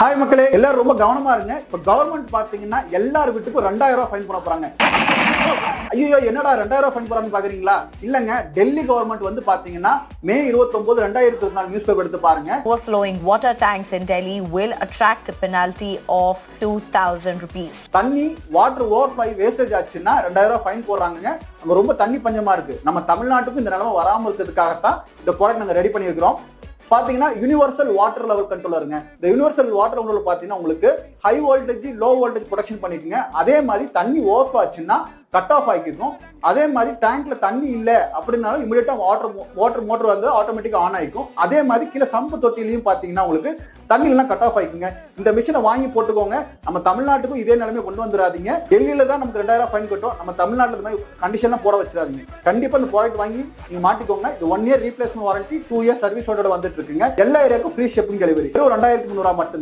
Hi மக்களே, எல்லாரும் ரொம்ப கவனமா இருங்க. இப்ப கவர்மெண்ட் பாத்தீங்கன்னா எல்லார் வீட்டுக்கும் 2000 ரூபாய் ஃபைன் போட போறாங்க. ஐயோ, என்னடா 2000 ரூபாய் ஃபைன் போறான்னு பாக்குறீங்களா? இல்லங்க, டெல்லி கவர்மெண்ட் வந்து பாத்தீங்கன்னா மே 29 2024 நியூஸ் பேப்பர் எடுத்து பாருங்க. Overflowing water tanks in Delhi will attract a penalty of 2000 rupees. தண்ணி வாட்டர் ஓவர்ஃப்ளோ வேஸ்டேஜ் ஆச்சுன்னா 2000 ரூபாய் ஃபைன் போடுறாங்க. நம்ம ரொம்ப தண்ணி பஞ்சமா இருக்கு. நம்ம தமிழ்நாட்டுக்கும் இந்த நிலைமை வராம இருக்கிறதுக்காகத்தான் இந்த ப்ராடக்ட் நாங்க ரெடி பண்ணியிருக்கிறோம். பாத்தீங்கன்னா யூனிவர்சல் வாட்டர் லெவல் கண்ட்ரோலருங்க. இந்த யூனிவர்சல் வாட்டர் கண்ட்ரோல் பாத்தீங்கன்னா உங்களுக்கு high voltage low voltage production பண்ணிக்கோங்க. அதே மாதிரி தண்ணி ஓவர் ஆச்சுன்னா கட் ஆஃப் ஆகிக்கும். அதே மாதிரி டேங்க்ல தண்ணி இல்ல அப்படின்னாலும் இமிடியேட்டா வாட்டர் மோட்டர் வந்து ஆட்டோமேட்டிக்கா ஆன் ஆகிக்கும். அதே மாதிரி கீழே சம்பு தொட்டிலையும் பாத்தீங்கன்னா உங்களுக்கு தண்ணி எல்லாம் கட் ஆஃப் ஆகிக்குங்க. இந்த மிஷினை வாங்கி போட்டுக்கோங்க. நம்ம தமிழ்நாட்டுக்கும் இதே நிலைமை கொண்டு வந்துடாதீங்க. டெல்லியில தான் நமக்கு 2000 ஃபைன் கட்டும். நம்ம தமிழ்நாட்டுல இந்த மாதிரி கண்டிஷன்லாம் போட வச்சிடாதீங்க. கண்டிப்பா இந்த ப்ராடக்ட் வாங்கி நீங்க மாட்டிக்கோங்க. இது 1 year replacement warranty, 2 year service வந்துட்டு இருக்குங்க. எல்லா ஏரியாவுக்கும் ஃப்ரீ ஷிப்பிங் டெலிவரி. 2300 மட்டும் தான்.